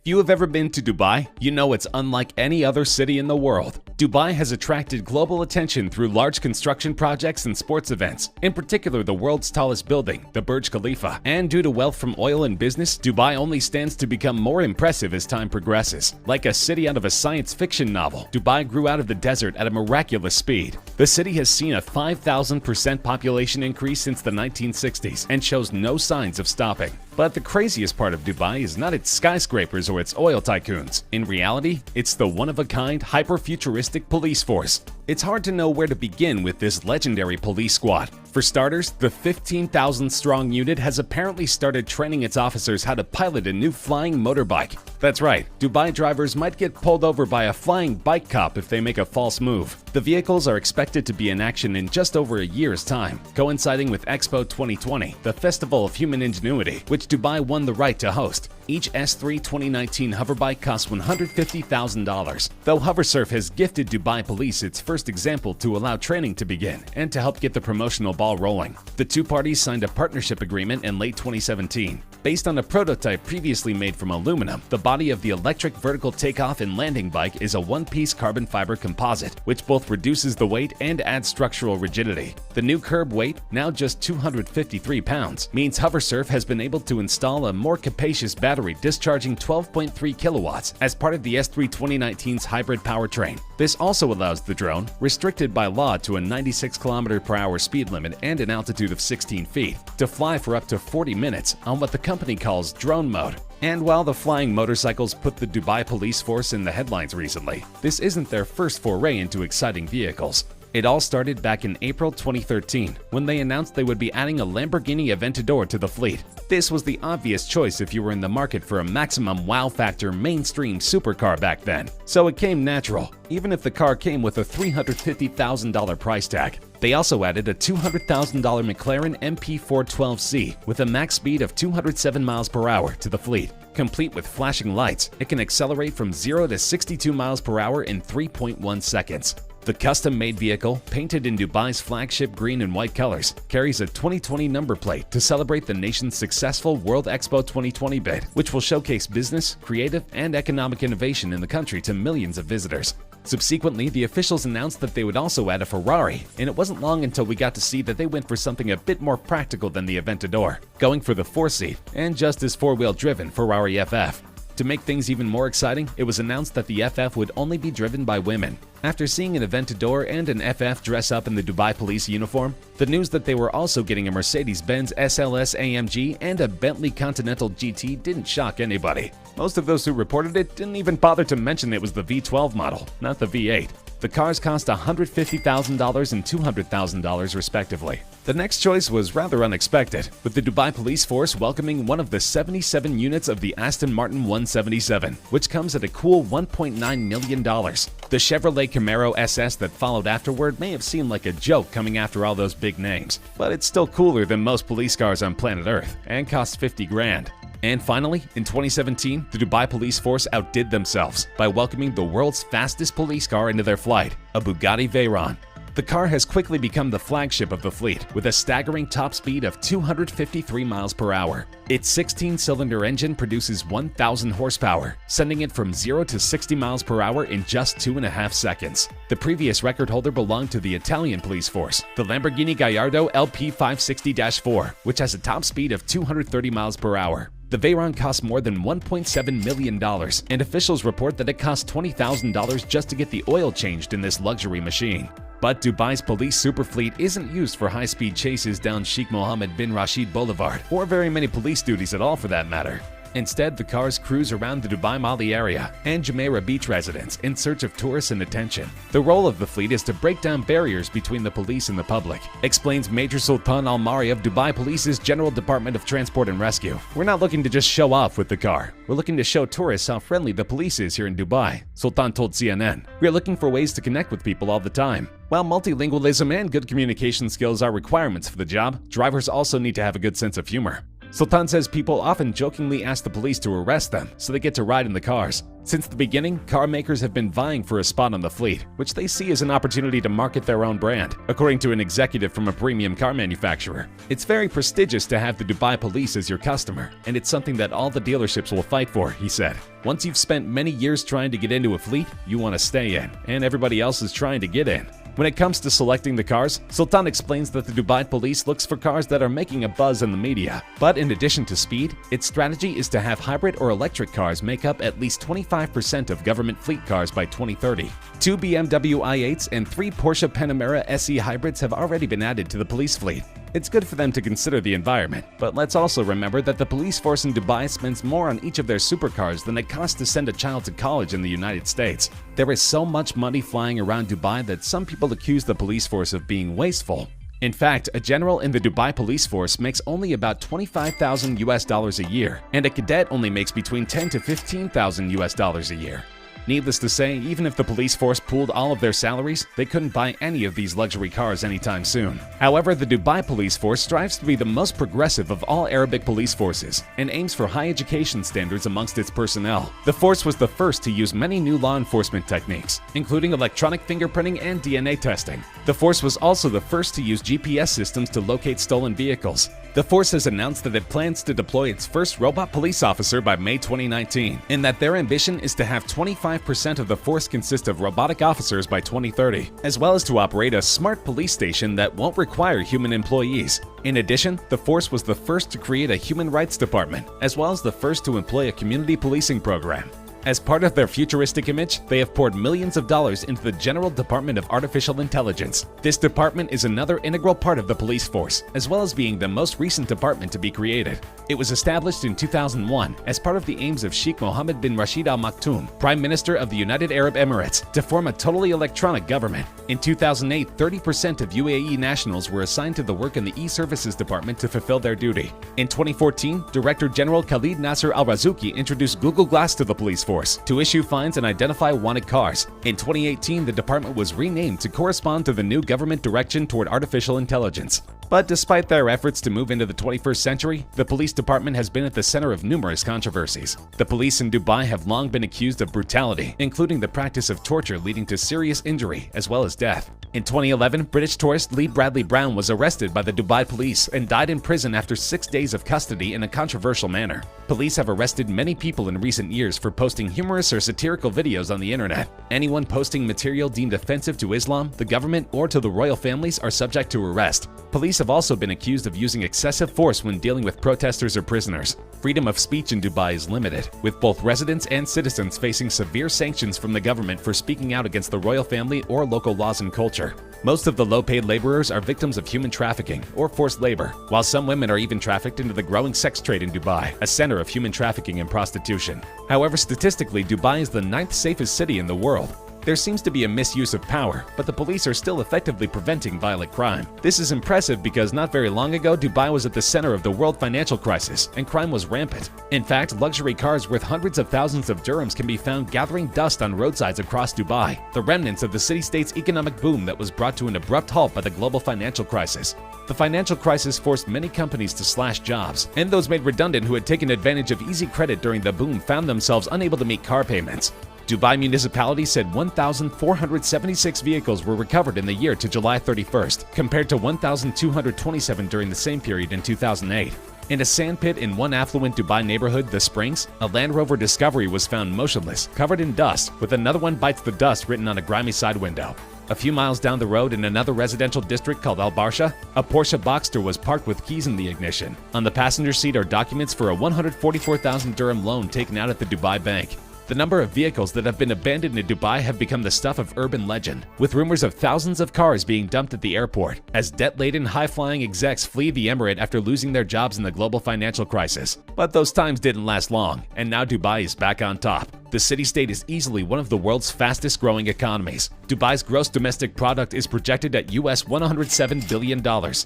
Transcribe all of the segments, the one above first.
If you have ever been to Dubai, you know it's unlike any other city in the world. Dubai has attracted global attention through large construction projects and sports events, in particular the world's tallest building, the Burj Khalifa. And due to wealth from oil and business, Dubai only stands to become more impressive as time progresses. Like a city out of a science fiction novel, Dubai grew out of the desert at a miraculous speed. The city has seen a 5,000% population increase since the 1960s and shows no signs of stopping. But the craziest part of Dubai is not its skyscrapers or its oil tycoons. In reality, it's the one-of-a-kind, hyper-futuristic police force. It's hard to know where to begin with this legendary police squad. For starters, the 15,000-strong unit has apparently started training its officers how to pilot a new flying motorbike. That's right, Dubai drivers might get pulled over by a flying bike cop if they make a false move. The vehicles are expected to be in action in just over a year's time, coinciding with Expo 2020, the Festival of Human Ingenuity, which Dubai won the right to host. Each S3 2019 hoverbike costs $150,000, though HoverSurf has gifted Dubai police its first example to allow training to begin and to help get the promotional ball rolling. The two parties signed a partnership agreement in late 2017. Based on a prototype previously made from aluminum, the body of the electric vertical takeoff and landing bike is a one-piece carbon fiber composite, which both reduces the weight and adds structural rigidity. The new curb weight, now just 253 pounds, means HoverSurf has been able to install a more capacious battery discharging 12.3 kilowatts as part of the S3 2019's hybrid powertrain. This also allows the drone, restricted by law to a 96 km/h speed limit and an altitude of 16 feet, to fly for up to 40 minutes on what the company calls drone mode. And while the flying motorcycles put the Dubai police force in the headlines recently, this isn't their first foray into exciting vehicles. It all started back in April 2013, when they announced they would be adding a Lamborghini Aventador to the fleet. This was the obvious choice if you were in the market for a maximum wow factor mainstream supercar back then, so it came natural, even if the car came with a $350,000 price tag. They also added a $200,000 McLaren MP412C with a max speed of 207 miles per hour to the fleet. Complete with flashing lights, it can accelerate from 0 to 62 miles per hour in 3.1 seconds. The custom-made vehicle, painted in Dubai's flagship green and white colors, carries a 2020 number plate to celebrate the nation's successful World Expo 2020 bid, which will showcase business, creative, and economic innovation in the country to millions of visitors. Subsequently, the officials announced that they would also add a Ferrari, and it wasn't long until we got to see that they went for something a bit more practical than the Aventador, going for the 4-seat and just as four-wheel driven Ferrari FF. To make things even more exciting, it was announced that the FF would only be driven by women. After seeing an Aventador and an FF dress up in the Dubai police uniform, the news that they were also getting a Mercedes-Benz SLS AMG and a Bentley Continental GT didn't shock anybody. Most of those who reported it didn't even bother to mention it was the V12 model, not the V8. The cars cost $150,000 and $200,000 respectively. The next choice was rather unexpected, with the Dubai police force welcoming one of the 77 units of the Aston Martin 177, which comes at a cool $1.9 million. The Chevrolet Camaro SS that followed afterward may have seemed like a joke coming after all those big names, but it's still cooler than most police cars on planet Earth and costs 50 grand. And finally, in 2017, the Dubai police force outdid themselves by welcoming the world's fastest police car into their flight, a Bugatti Veyron. The car has quickly become the flagship of the fleet, with a staggering top speed of 253 miles per hour. Its 16-cylinder engine produces 1,000 horsepower, sending it from 0 to 60 miles per hour in just 2.5 seconds. The previous record holder belonged to the Italian police force, the Lamborghini Gallardo LP560-4, which has a top speed of 230 miles per hour. The Veyron costs more than $1.7 million, and officials report that it cost $20,000 just to get the oil changed in this luxury machine. But Dubai's police superfleet isn't used for high-speed chases down Sheikh Mohammed bin Rashid Boulevard, or very many police duties at all for that matter. Instead, the cars cruise around the Dubai Mali area and Jumeirah Beach residents in search of tourists and attention. The role of the fleet is to break down barriers between the police and the public, explains Major Sultan Al-Mari of Dubai Police's General Department of Transport and Rescue. We're not looking to just show off with the car. We're looking to show tourists how friendly the police is here in Dubai, Sultan told CNN. We're looking for ways to connect with people all the time. While multilingualism and good communication skills are requirements for the job, drivers also need to have a good sense of humor. Sultan says people often jokingly ask the police to arrest them so they get to ride in the cars. Since the beginning, car makers have been vying for a spot on the fleet, which they see as an opportunity to market their own brand, according to an executive from a premium car manufacturer. It's very prestigious to have the Dubai police as your customer, and it's something that all the dealerships will fight for, he said. Once you've spent many years trying to get into a fleet, you want to stay in, and everybody else is trying to get in. When it comes to selecting the cars, Sultan explains that the Dubai police looks for cars that are making a buzz in the media. But in addition to speed, its strategy is to have hybrid or electric cars make up at least 25% of government fleet cars by 2030. 2 BMW i8s and 3 Porsche Panamera SE hybrids have already been added to the police fleet. It's good for them to consider the environment, but let's also remember that the police force in Dubai spends more on each of their supercars than it costs to send a child to college in the United States. There is so much money flying around Dubai that some people accuse the police force of being wasteful. In fact, a general in the Dubai police force makes only about $25,000 a year, and a cadet only makes between $10,000 to $15,000 a year. Needless to say, even if the police force pooled all of their salaries, they couldn't buy any of these luxury cars anytime soon. However, the Dubai police force strives to be the most progressive of all Arabic police forces and aims for high education standards amongst its personnel. The force was the first to use many new law enforcement techniques, including electronic fingerprinting and DNA testing. The force was also the first to use GPS systems to locate stolen vehicles. The force has announced that it plans to deploy its first robot police officer by May 2019, and that their ambition is to have 25% of the force consist of robotic officers by 2030, as well as to operate a smart police station that won't require human employees. In addition, the force was the first to create a human rights department, as well as the first to employ a community policing program. As part of their futuristic image, they have poured millions of dollars into the General Department of Artificial Intelligence. This department is another integral part of the police force, as well as being the most recent department to be created. It was established in 2001 as part of the aims of Sheikh Mohammed bin Rashid Al Maktoum, Prime Minister of the United Arab Emirates, to form a totally electronic government. In 2008, 30% of UAE nationals were assigned to the work in the e-services department to fulfill their duty. In 2014, Director General Khalid Nasser Al-Razouki introduced Google Glass to the police force to issue fines and identify wanted cars. In 2018, the department was renamed to correspond to the new government direction toward artificial intelligence. But despite their efforts to move into the 21st century, the police department has been at the center of numerous controversies. The police in Dubai have long been accused of brutality, including the practice of torture leading to serious injury as well as death. In 2011, British tourist Lee Bradley Brown was arrested by the Dubai police and died in prison after 6 days of custody in a controversial manner. Police have arrested many people in recent years for posting humorous or satirical videos on the internet. Anyone posting material deemed offensive to Islam, the government, or to the royal families are subject to arrest. Police have also been accused of using excessive force when dealing with protesters or prisoners. Freedom of speech in Dubai is limited, with both residents and citizens facing severe sanctions from the government for speaking out against the royal family or local laws and culture. Most of the low-paid laborers are victims of human trafficking or forced labor, while some women are even trafficked into the growing sex trade in Dubai, a center of human trafficking and prostitution. However, statistically, Dubai is the 9th safest city in the world. There seems to be a misuse of power, but the police are still effectively preventing violent crime. This is impressive because not very long ago, Dubai was at the center of the world financial crisis, and crime was rampant. In fact, luxury cars worth hundreds of thousands of dirhams can be found gathering dust on roadsides across Dubai, the remnants of the city-state's economic boom that was brought to an abrupt halt by the global financial crisis. The financial crisis forced many companies to slash jobs, and those made redundant who had taken advantage of easy credit during the boom found themselves unable to meet car payments. Dubai municipality said 1,476 vehicles were recovered in the year to July 31st, compared to 1,227 during the same period in 2008. In a sandpit in one affluent Dubai neighborhood, The Springs, a Land Rover Discovery was found motionless, covered in dust, with "Another one bites the dust" written on a grimy side window. A few miles down the road in another residential district called Al Barsha, a Porsche Boxster was parked with keys in the ignition. On the passenger seat are documents for a 144,000 dirham loan taken out at the Dubai bank. The number of vehicles that have been abandoned in Dubai have become the stuff of urban legend, with rumors of thousands of cars being dumped at the airport, as debt-laden, high-flying execs flee the emirate after losing their jobs in the global financial crisis. But those times didn't last long, and now Dubai is back on top. The city-state is easily one of the world's fastest-growing economies. Dubai's gross domestic product is projected at US $107 billion,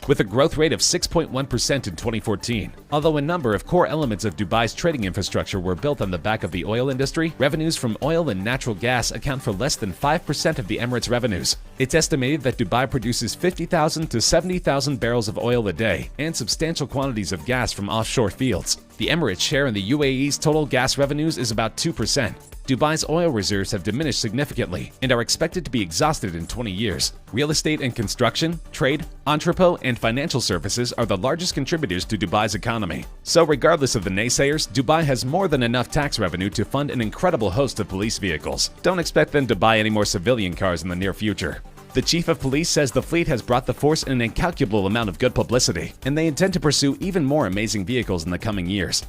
with a growth rate of 6.1% in 2014. Although a number of core elements of Dubai's trading infrastructure were built on the back of the oil industry, revenues from oil and natural gas account for less than 5% of the Emirates' revenues. It's estimated that Dubai produces 50,000 to 70,000 barrels of oil a day and substantial quantities of gas from offshore fields. The Emirates' share in the UAE's total gas revenues is about 2%. Dubai's oil reserves have diminished significantly and are expected to be exhausted in 20 years. Real estate and construction, trade, entrepot, and financial services are the largest contributors to Dubai's economy. So regardless of the naysayers, Dubai has more than enough tax revenue to fund an incredible host of police vehicles. Don't expect them to buy any more civilian cars in the near future. The chief of police says the fleet has brought the force an incalculable amount of good publicity, and they intend to pursue even more amazing vehicles in the coming years.